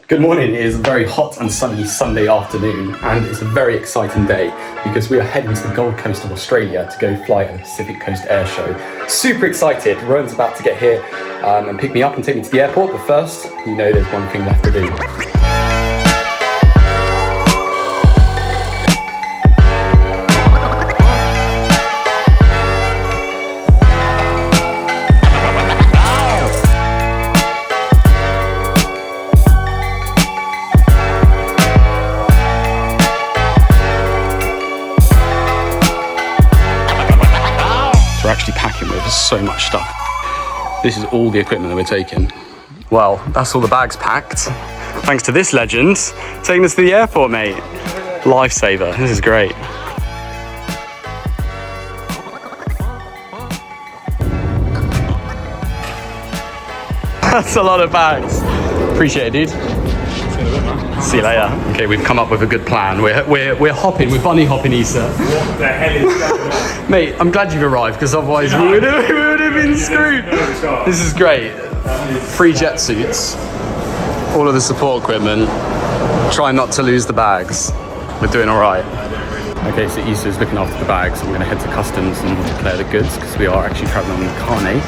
Good morning. It is a very hot and sunny Sunday afternoon, and it's a very exciting day because we are heading to the Gold Coast of Australia to go fly at the Pacific Airshow. Super excited. Rowan's about to get here and pick me up and take me to the airport, but first, you know there's one thing left to do. We're actually packing with so much stuff. This is all the equipment that we're taking. Well, that's all the bags packed. Thanks to this legend, taking us to the airport, mate. Lifesaver, this is great. That's a lot of bags. Appreciate it, dude. See you later. Okay, we've come up with a good plan. We're hopping, we're bunny hopping, Issa. What the hell is that? Mate, I'm glad you've arrived because otherwise we would have been screwed. This is great. Free Jetsuits, all of the support equipment. Try not to lose the bags. We're doing all right. Okay, so Issa's looking after the bags. I'm going to head to customs and declare the goods because we are actually traveling on the carnet.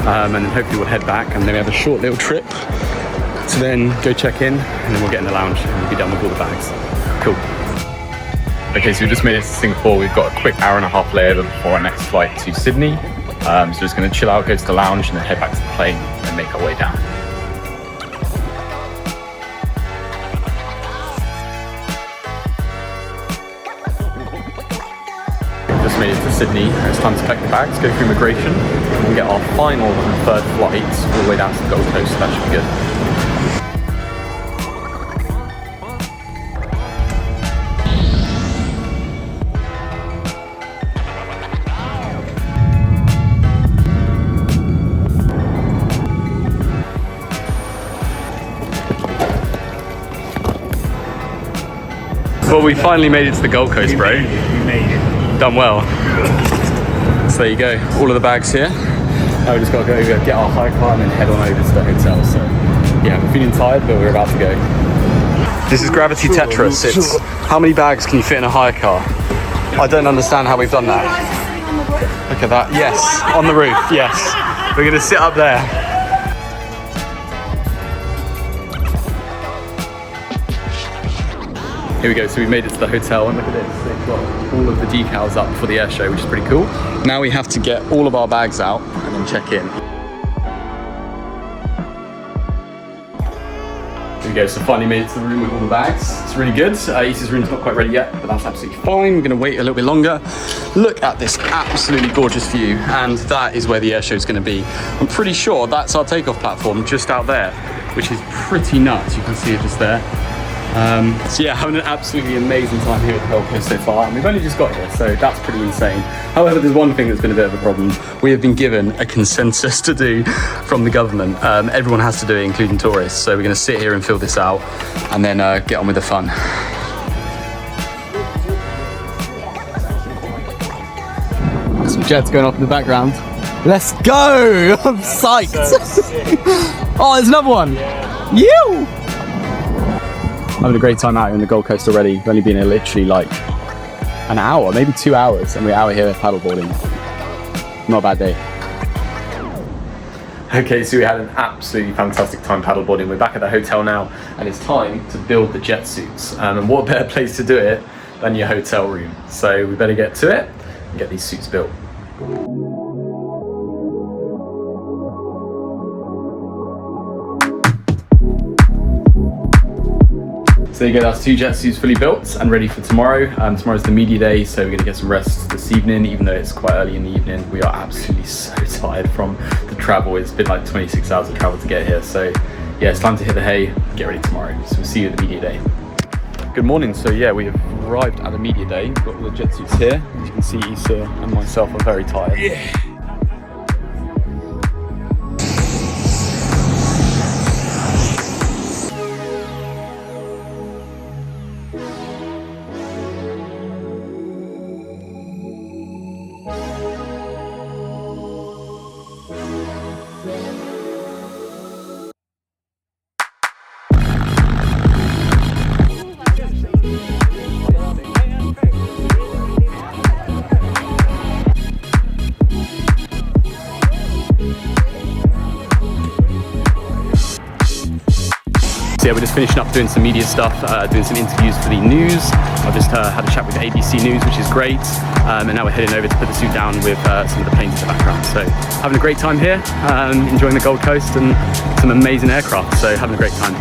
And then hopefully we'll head back and then we have a short little trip to then go check in, and then we'll get in the lounge and we'll be done with all the bags. Cool. Okay, so we just made it to Singapore. We've got a quick hour-and-a-half layover before our next flight to Sydney. So we're just going to chill out, go to the lounge, and then head back to the plane and make our way down. Just made it to Sydney. It's time to collect the bags, go through immigration, and we'll get our final and third flight all the way down to the Gold Coast. So that should be good. Well, we finally made it to the Gold Coast, bro. We made it. Done well. So there you go, all of the bags here. Now we just got to go get our high car and then head on over to the hotel. So yeah, we're feeling tired, but we're about to go. This is Gravity Tetris. It's how many bags can you fit in a hire car? I don't understand how we've done that. Look at that. Yes, on the roof. Yes, we're gonna sit up there. Here we go, so we made it to the hotel and look at this, they've got all of the decals up for the air show, which is pretty cool. Now we have to get all of our bags out and then check in. Here we go, so finally made it to the room with all the bags. It's really good. Issa's room's not quite ready yet, but that's absolutely fine. We're gonna wait a little bit longer. Look at this absolutely gorgeous view, and that is where the air show's gonna be. I'm pretty sure that's our takeoff platform just out there, which is pretty nuts. You can see it just there. So yeah, having an absolutely amazing time here at the Gold Coast so far, and we've only just got here, so that's pretty insane. However, there's one thing that's been a bit of a problem. We have been given a consensus to do from the government. Everyone has to do it, including tourists, so we're going to sit here and fill this out and then get on with the fun. Some jets going off in the background. Let's go! I'm psyched! Oh, there's another one! Yeah. You! Having a great time out here in the Gold Coast already. We've only been here literally like an hour, maybe 2 hours, and we're out here paddleboarding. Not a bad day. Okay, so we had an absolutely fantastic time paddleboarding. We're back at the hotel now, and it's time to build the jet suits. And what better place to do it than your hotel room? So we better get to it and get these suits built. So there you go, that's 2 jet suits fully built and ready for tomorrow. Tomorrow's the media day, so we're gonna get some rest this evening, even though it's quite early in the evening. We are absolutely so tired from the travel. It's been like 26 hours of travel to get here. So yeah, it's time to hit the hay, get ready tomorrow. So we'll see you at the media day. Good morning. So yeah, we have arrived at the media day. We've got all the jet suits here. As you can see, Issa and myself are very tired. Yeah. yeah, we're just finishing up doing some media stuff, doing some interviews for the news. I've just had a chat with ABC News, which is great. And now we're heading over to put the suit down with some of the planes in the background. So having a great time here, enjoying the Gold Coast and some amazing aircraft. So having a great time.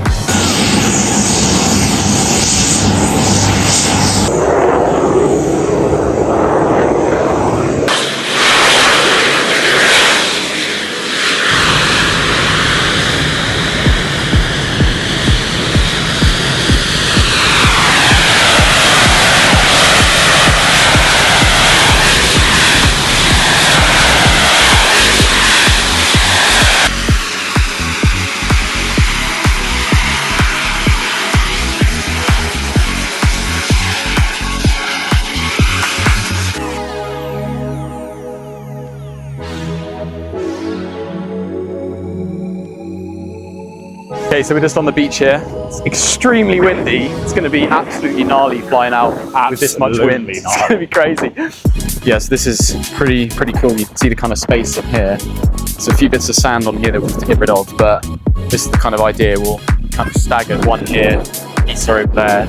Okay, so we're just on the beach here. It's extremely windy. It's going to be absolutely gnarly flying out with this much wind. It's going to be crazy. Yes, this is pretty cool. You can see the kind of space up here. There's a few bits of sand on here that we have to get rid of, but this is the kind of idea. We'll kind of stagger one here, Issa over there,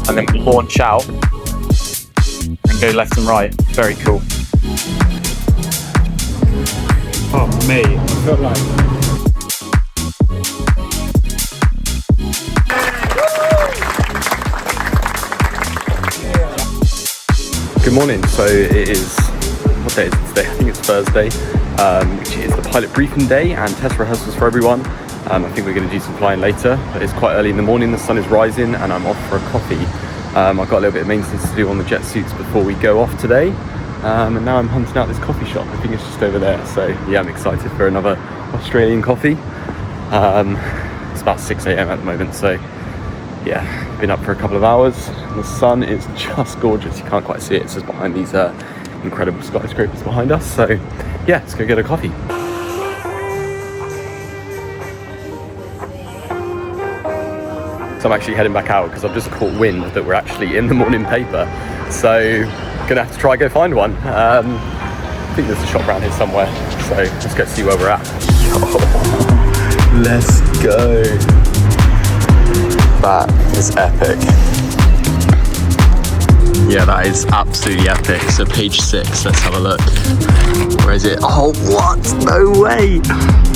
and then we'll launch out and go left and right. Very cool. Oh, mate, I felt like... Good morning. So it is, what day is it today? I think it's Thursday, which is the pilot briefing day and test rehearsals for everyone. I think we're going to do some flying later, but it's quite early in the morning, the sun is rising and I'm off for a coffee. I've got a little bit of maintenance to do on the Jetsuits before we go off today. And now I'm hunting out this coffee shop. I think it's just over there. So yeah, I'm excited for another Australian coffee. It's about 6 AM at the moment, so yeah, been up for a couple of hours. The sun is just gorgeous. You can't quite see it. It's just behind these incredible skyscrapers behind us. So yeah, let's go get a coffee. So I'm actually heading back out because I've just caught wind that we're actually in the morning paper. So gonna have to try go find one. I think there's a shop around here somewhere. So let's go see where we're at. Let's go. That is epic. Yeah, that is absolutely epic. So page 6, let's have a look. Where is it? Oh, what? No way.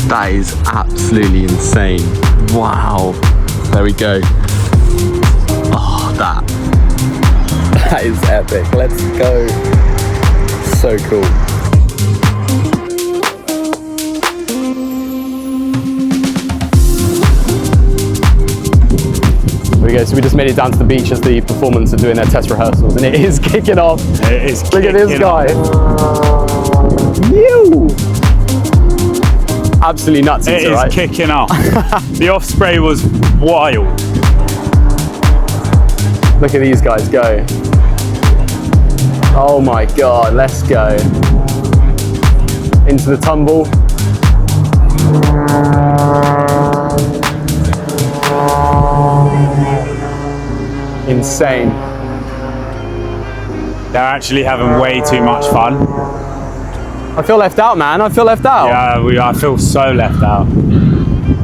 That is absolutely insane. Wow. There we go. Oh, that is epic. Let's go. So cool. There we go, so we just made it down to the beach as the performers are doing their test rehearsals and it is kicking off. It is. Look at this guy. You. Absolutely nuts. It is right? kicking off. The off spray was wild. Look at these guys go. Oh my God, let's go. Into the tumble. Insane. They're actually having way too much fun. I feel left out, man. I feel left out. Yeah, I feel so left out.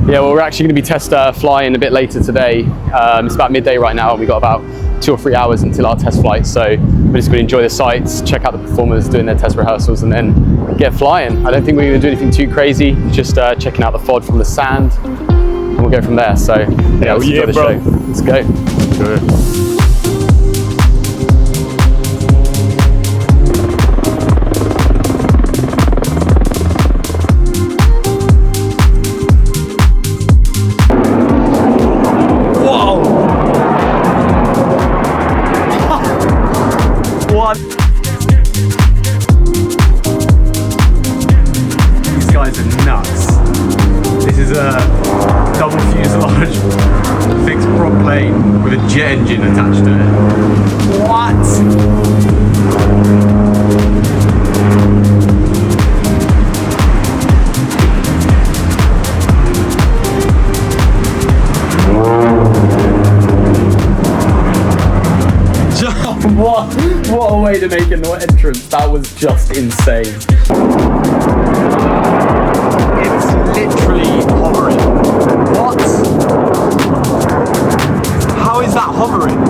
Yeah, well, we're actually going to be test flying a bit later today. It's about midday right now. We've got about 2 or 3 hours until our test flight. So we're just going to enjoy the sights, check out the performers doing their test rehearsals, and then get flying. I don't think we're going to do anything too crazy. Just checking out the FOD from the sand, and we'll go from there. So yeah, let's enjoy the show. Let's go. Good. These guys are nuts. This is a double fuselage fixed prop plane with a jet engine attached to it. What? What a way to make an entrance. That was just insane. It's literally hovering. What? How is that hovering?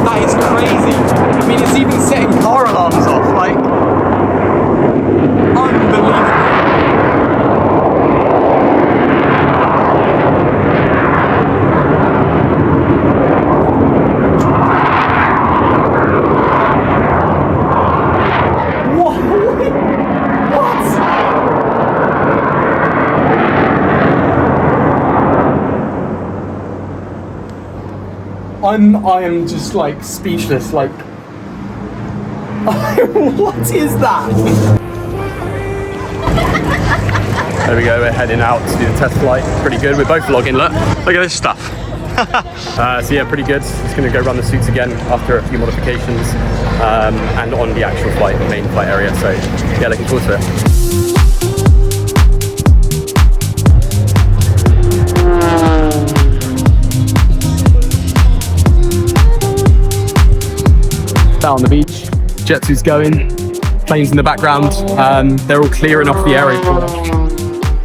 That is crazy. I mean, it's even setting car alarms off, like, unbelievable. I am just like speechless, like what is that? There we go, we're heading out to do the test flight. Pretty good, we're both vlogging, look at this stuff. So yeah, pretty good. Just gonna go run the suits again after a few modifications and on the actual flight, the main flight area. So yeah, looking forward to it. Out on the beach, Jetsuit's going, planes in the background, they're all clearing off the area for us.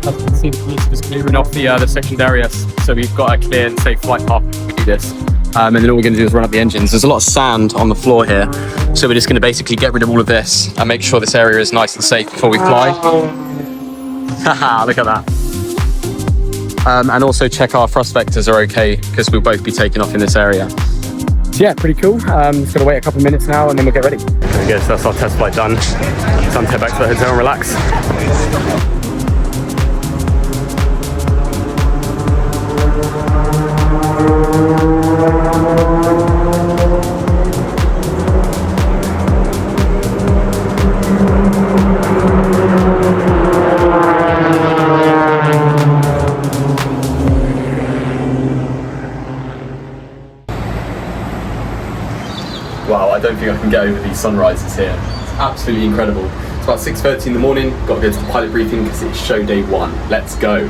As you can see, the police is clearing off the sectioned area, so we've got a clear and safe flight path when we do this. And then all we're going to do is run up the engines. There's a lot of sand on the floor here, so we're just going to basically get rid of all of this and make sure this area is nice and safe before we fly. Haha, look at that. And also check our thrust vectors are okay, because we'll both be taking off in this area. So yeah, pretty cool. Just gonna wait a couple of minutes now and then we'll get ready. There we go, so that's our test flight done. Time to head back to the hotel and relax. Wow, I don't think I can get over these sunrises here. It's absolutely incredible. It's about 6:30 in the morning. Got to go to the pilot briefing because it's show day 1. Let's go.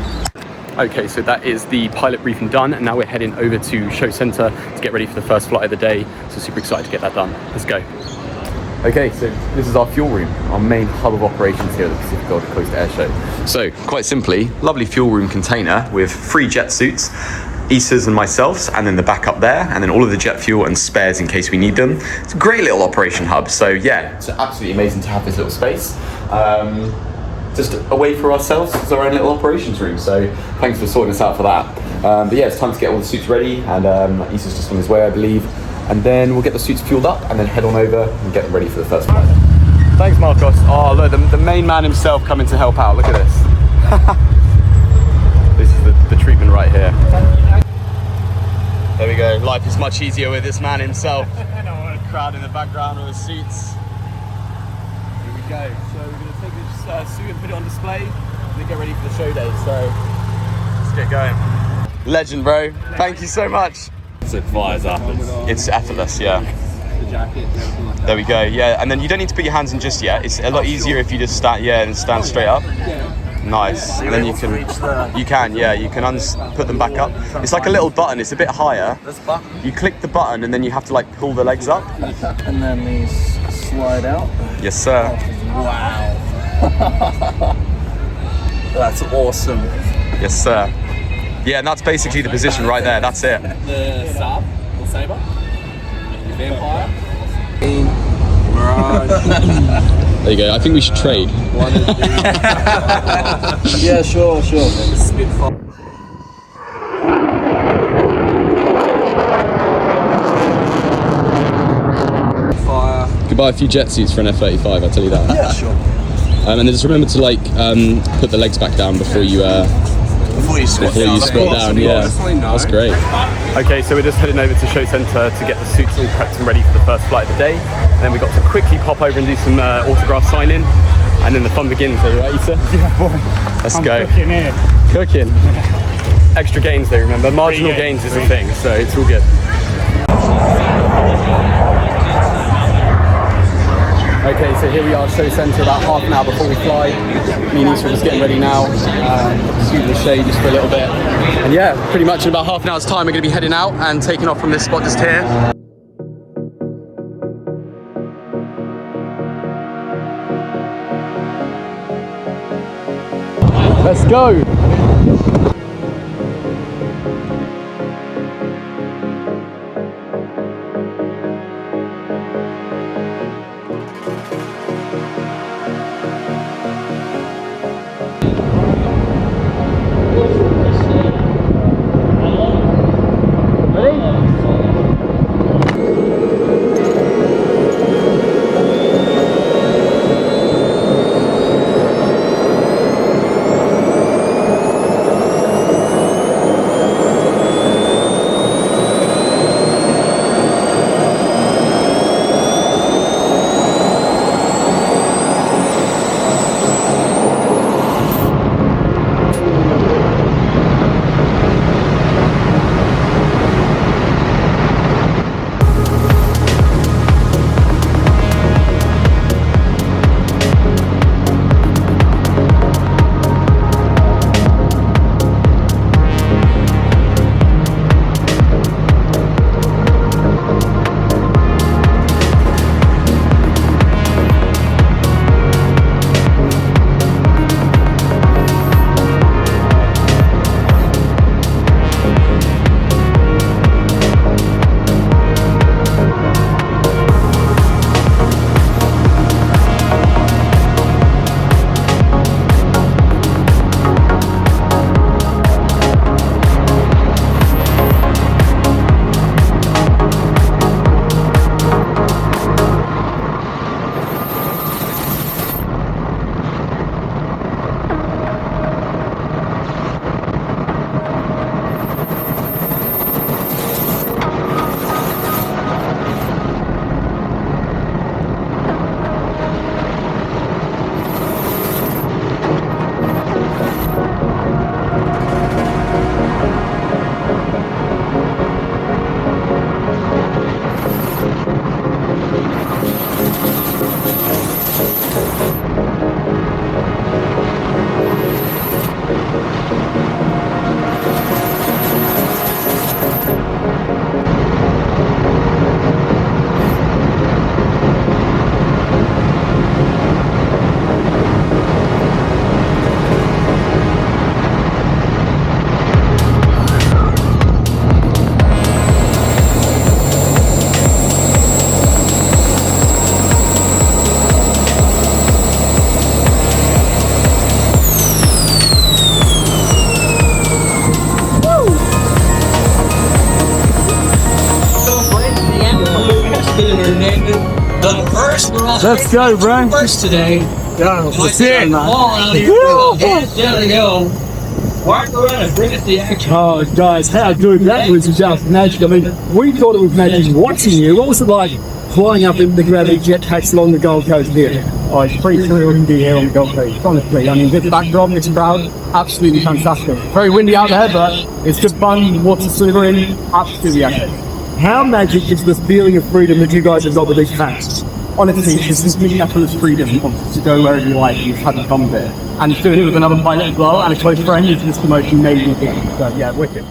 Okay, so that is the pilot briefing done, and now we're heading over to show center to get ready for the first flight of the day. So super excited to get that done. Let's go. Okay, so this is our fuel room, our main hub of operations here at the Pacific Gold Coast Airshow. So quite simply, lovely fuel room container with 3 jet suits, Issa's and myself's, and then the backup there, and then all of the jet fuel and spares in case we need them. It's a great little operation hub. So yeah, it's absolutely amazing to have this little space. Just a way for ourselves as our own little operations room. So thanks for sorting us out for that. But yeah, it's time to get all the suits ready, and Issa's just on his way, I believe. And then we'll get the suits fueled up and then head on over and get them ready for the first flight. Thanks, Marcos. Oh, look, the main man himself coming to help out. Look at this. This is the treatment right here. There we go. Life is much easier with this man himself. Crowd in the background with his suits. Here we go. So we're going to take this suit and put it on display and then get ready for the show day. So let's get going. Legend, bro. Thank you so much. So it fires up. It's effortless, yeah. The jacket and everything like that. There we go. Yeah, and then you don't need to put your hands in just yet. It's a lot easier if you just stand straight up. Nice. And then you can put them back up. It's like a little button. It's a bit higher. This button? You click the button and then you have to like pull the legs up. And then these slide out. Yes, sir. Wow. That's awesome. Yes, sir. Yeah, and that's basically the position right there. That's it. The sub, the saber, the vampire, Mirage. There you go. I think we should trade. Yeah, sure. Spitfire. Could buy a few jet suits for an F-35, I'll tell you that. Yeah, sure. And then just remember to like put the legs back down before you squat down. Yeah, that's great. Okay, so we're just heading over to show center to get the suits all prepped and ready for the first flight of the day. And then we got to quickly pop over and do some autograph signing, and then the fun begins. Are you right, Issa? Yeah, boy. Let's I'm go. cooking here. Cooking. Extra gains though, remember? Marginal gains is the thing, so it's all good. Okay, so here we are at show centre about half an hour before we fly. Me and Issa are just getting ready now. Shooting the shade just for a little bit. And yeah, pretty much in about half an hour's time we're going to be heading out and taking off from this spot just here. Let's go! Let's go, bro. First today. That's it. All out here. There we go. Mark around and bring it to the action. Oh, guys, how good that was just magic. I mean, we thought it was magic watching you. What was it like flying up in the gravity jetpacks along the Gold Coast here? Oh, it's pretty thrilling to be here on the Gold Coast, honestly. I mean, this backdrop, this crowd, absolutely fantastic. Very windy out there, but it's good fun. Water slithering, absolutely epic. How magic is this feeling of freedom that you guys have got with these packs? Honestly, it's just Minneapolis freedom to go wherever you like. You've had to come there. And doing it with another pilot as well, and a close friend is just the most amazing thing. So yeah, wicked.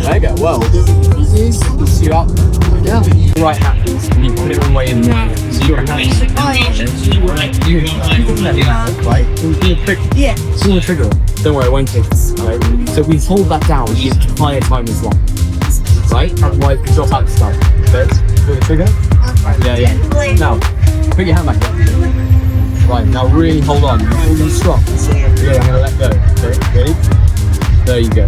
Mega, well, you up, right hand, you put it one way in there, so your hands, pull the trigger, don't worry, it won't take us, right? So we hold that down the entire time as long, right? Otherwise we drop out the start, pull the trigger, yeah, now, put your hand back in, right, now really hold on, hold on strong, yeah, I'm gonna let go, okay, ready? There you go.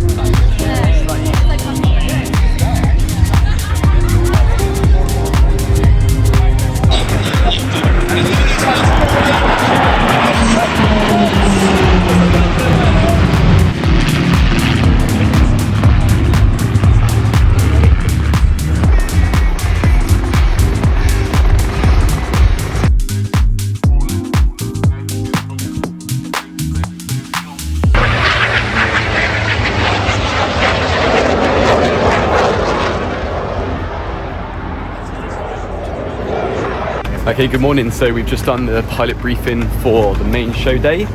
Okay, good morning. So we've just done the pilot briefing for the main show day.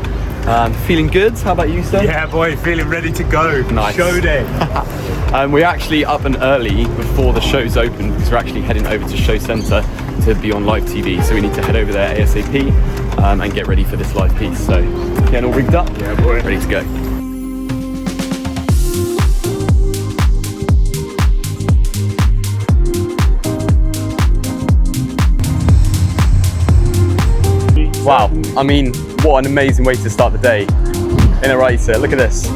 Feeling good? How about you, sir? Yeah, boy, feeling ready to go. Nice. Show day. We're actually up and early before the show's open because we're actually heading over to Show Centre to be on live TV. So we need to head over there ASAP and get ready for this live piece. So getting all rigged up? Yeah, boy. Ready to go. Wow, I mean, what an amazing way to start the day. In a racer, look at this.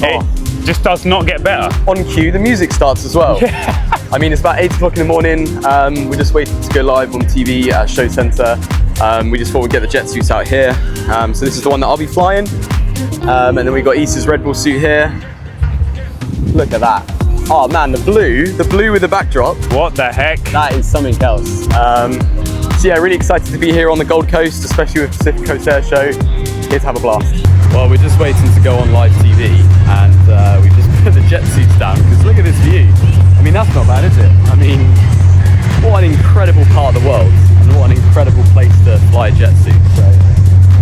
It just does not get better. On cue, the music starts as well. Yeah. I mean, it's about 8 o'clock in the morning. We're just waiting to go live on TV at Show Centre. We just thought we'd get the Jetsuits out here. So this is the one that I'll be flying. And then we got Issa's Red Bull suit here. Look at that. Oh man, the blue with the backdrop. What the heck? That is something else. So yeah, really excited to be here on the Gold Coast, especially with Pacific Airshow. Here to have a blast. Well, we're just waiting to go on live TV, and we just put the Jetsuits down, because look at this view. I mean, that's not bad, is it? I mean, what an incredible part of the world, and what an incredible place to fly a Jetsuit. So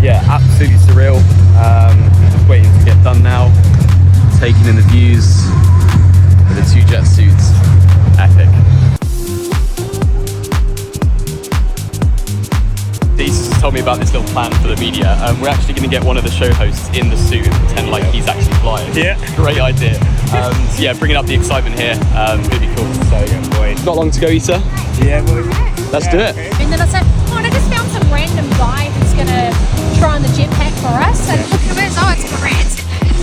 yeah, absolutely surreal. Just waiting to get done now. Taking in the views with the two Jetsuits. Epic. Issa's told me about this little plan for the media. We're actually going to get one of the show hosts in the suit and pretend like he's actually flying. Yeah. Great idea. So yeah, bringing up the excitement here. Gonna be cool. So yeah, boy. Not long to go, Issa. Yeah, boy. Let's do it. And then I said, oh, and I just found some random guy who's going to try on the jetpack for us. And look at this, oh, it's Grant.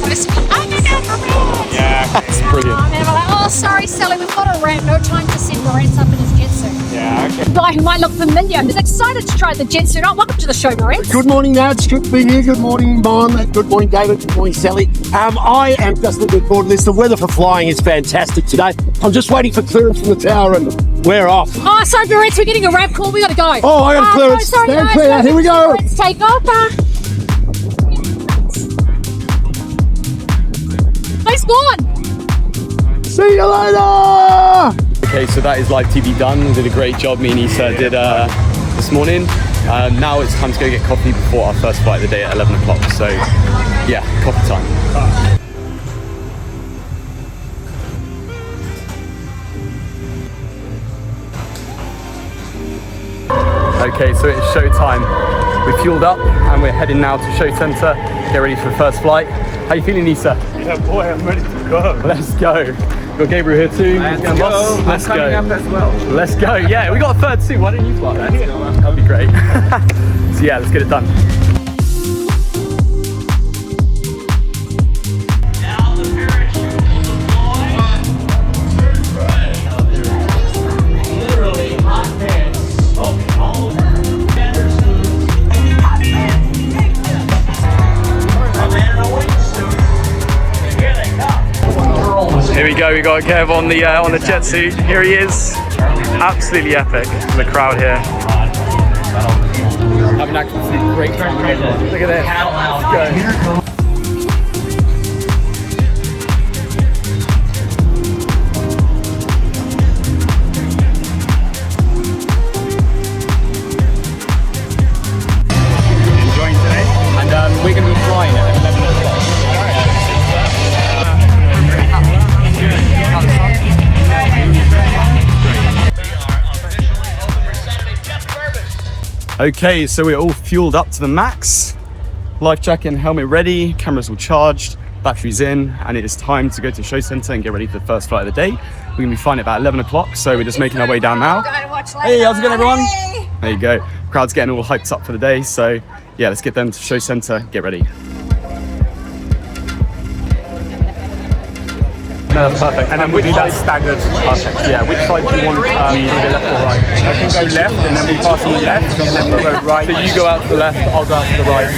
I did that for Grant. Yeah. That's brilliant. And we're like, oh, sorry, Sally, we've got a ramp. No time to send Grant up in his jetsuit. Yeah, okay. A guy who might look familiar is excited to try the jetsuit. Oh, welcome to the show, Grant. Good morning, Nads. Good to be here. Good morning, Mom. Good morning, David. Good morning, Sally. I am just looking forward to this. The weather for flying is fantastic today. I'm just waiting for clearance from the tower and we're off. Oh, sorry, Grant, we're getting a ramp call. We got to go. Oh, I got clearance. No, sorry, Stand no, clear. Here we go. Let's take off. Nice one. See you later. Okay, so that is live TV done. We did a great job. Me and Issa did this morning. Now it's time to go get coffee before our first flight of the day at 11 o'clock. So yeah, coffee time. Okay, so it's show time. We fueled up and we're heading now to Show Centre. Get ready for the first flight. How you feeling, Issa? Yeah, boy, I'm ready to go. Let's go. We've got Gabriel here too. Let's go. Let's I'm coming go. up as well. Let's go. Yeah, we got a third too. Why don't you fly? Let's go. That'd be great. So yeah, let's get it done. Here we go, we got Kev on the Jetsuit. Here he is. Absolutely epic. The crowd here. Having actually great time. Look at this. Let's go. Enjoying today? And we're going to be flying at 11 o'clock. Okay, so we're all fueled up to the max. Life jacket and helmet ready, cameras all charged, batteries in, and it is time to go to the show center and get ready for the first flight of the day. We're gonna be flying at about 11 o'clock, so we're just making our way down now. Hey, how's it going, everyone? Hey. There you go. Crowd's getting all hyped up for the day, so yeah, let's get them to show center, get ready. No, that's perfect. And then we do that staggered. Perfect. Yeah, which side do you want? Either left or right? I can go left, and then we pass on the left, and then we'll go right. So you go out to the left, I'll go out to the right.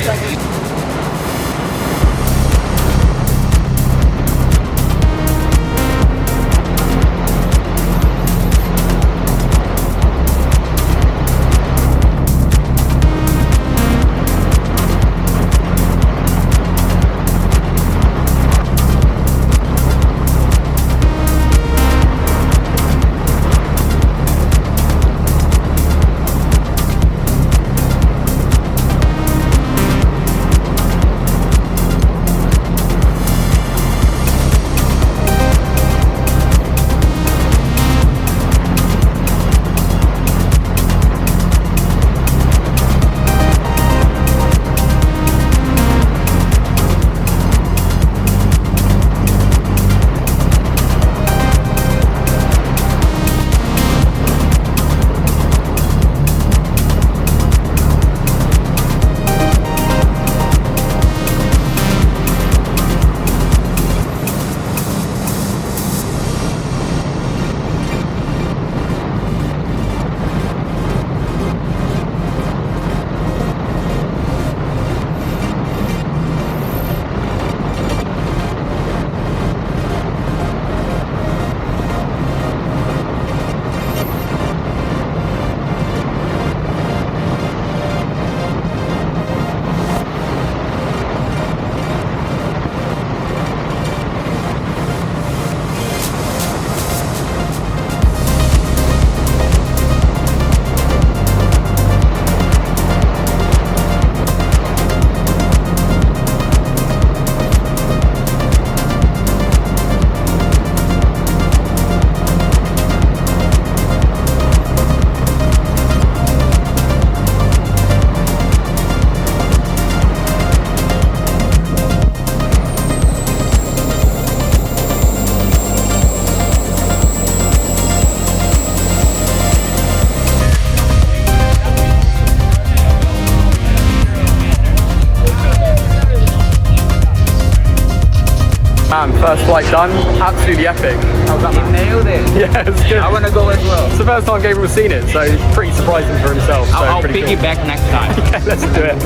First flight done, absolutely epic. How's that, man? Nailed it. Yeah, it's good. I want to go as well. It's the first time Gabriel's seen it, so it's pretty surprising for himself. So I'll pretty pick you back next time. Yeah, let's do it.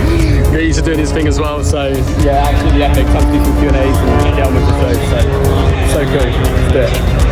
He's doing his thing as well, so yeah, absolutely epic. Time to do some Q&As and get on with the show, so cool. Let's do it.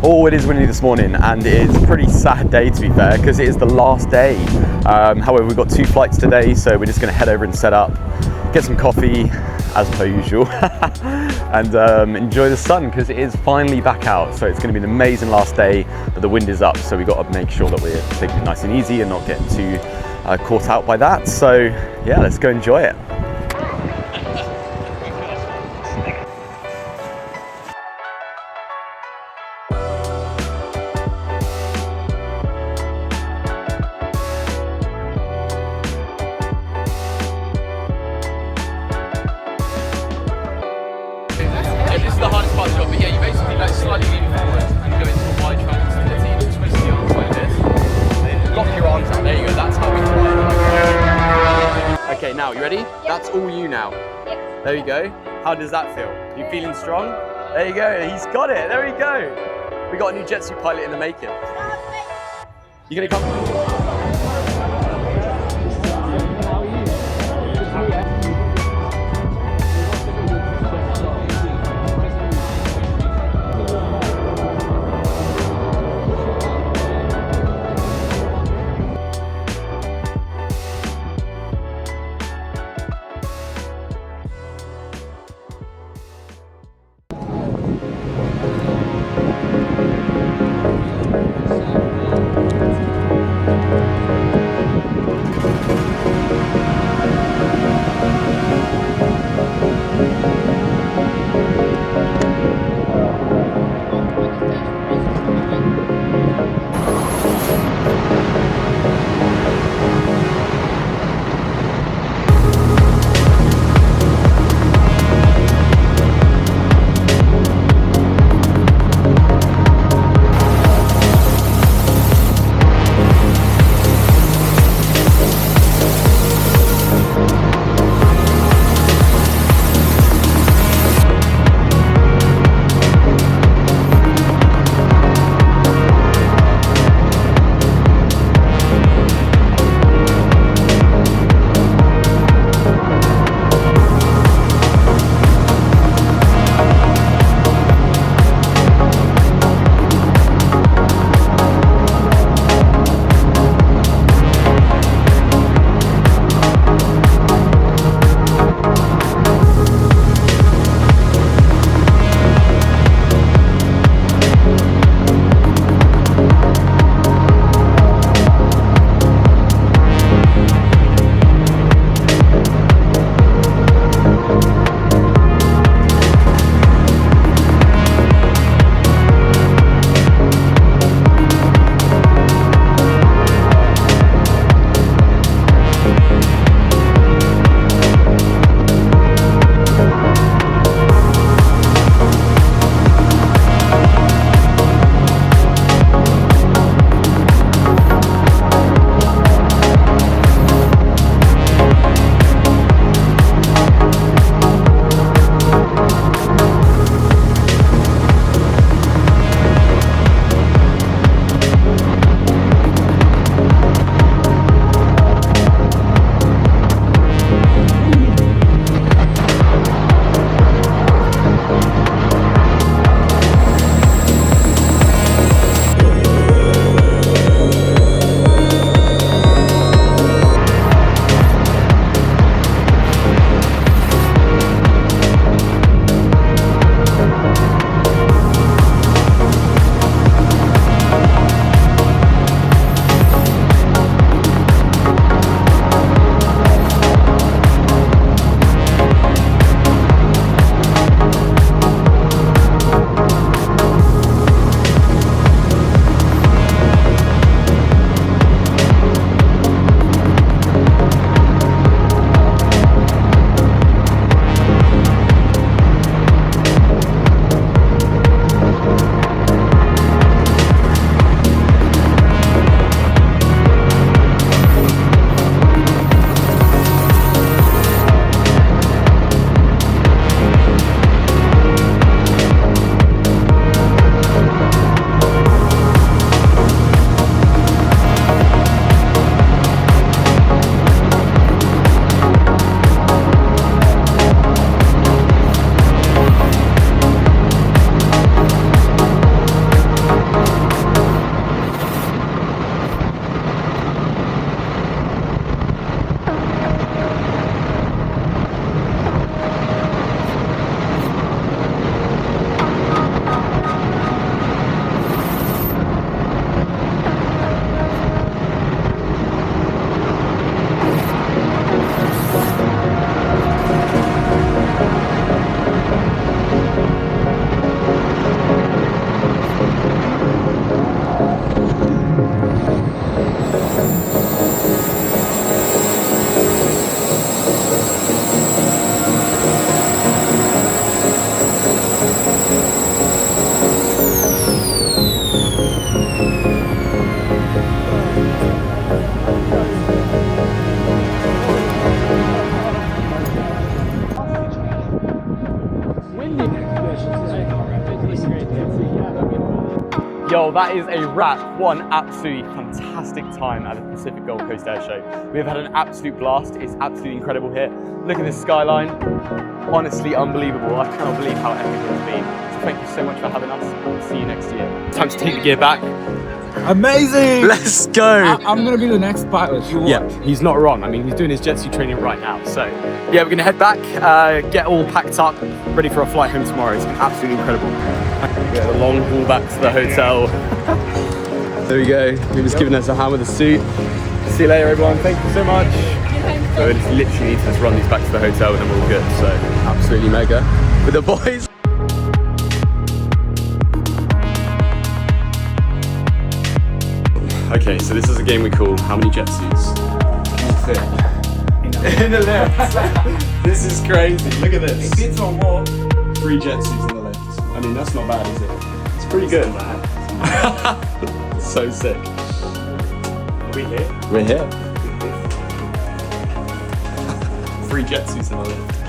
Oh, it is windy this morning, and it is a pretty sad day to be fair, because it is the last day. However, we've got 2 flights today, so we're just going to head over and set up, get some coffee, as per usual, and enjoy the sun, because it is finally back out. So it's going to be an amazing last day, but the wind is up, so we've got to make sure that we're taking it nice and easy and not getting too caught out by that. So yeah, let's go enjoy it. This is the hardest part of the job, but yeah, you basically like slightly lean forward and go into a wide triangle stability, and twist the arms like this, then lock your arms out, there you go, that's how we fly. Okay, now, you ready? That's all you now. There you go. How does that feel? You feeling strong? There you go, he's got it, there we go. We got a new Jetsuit pilot in the making. You gonna come? Yo, that is a wrap. One absolutely fantastic time at the Pacific Gold Coast Airshow. We've had an absolute blast. It's absolutely incredible here. Look at this skyline. Honestly unbelievable. I cannot believe how epic it has been. So thank you so much for having us. We'll see you next year. Time to take the gear back. Amazing! Let's go! I'm gonna be the next pilot. Yeah, he's not wrong. I mean, he's doing his Jetsuit training right now. So, yeah, we're gonna head back, get all packed up, ready for our flight home tomorrow. It's been absolutely incredible. Get a long haul back to the hotel. There we go. He was giving us a hand with the suit. See you later, everyone. Thank you so much. So, we just literally need to just run these back to the hotel and then we're all good. So, absolutely mega with the boys. Okay, so this is a game we call How Many Jetsuits Can You Fit? In the lift. This is crazy. Look at this. It fits on what? 3 Jetsuits in the lift. I mean, that's not bad, is it? It's pretty good. So sick. Are we here? We're here. 3 Jetsuits in the lift.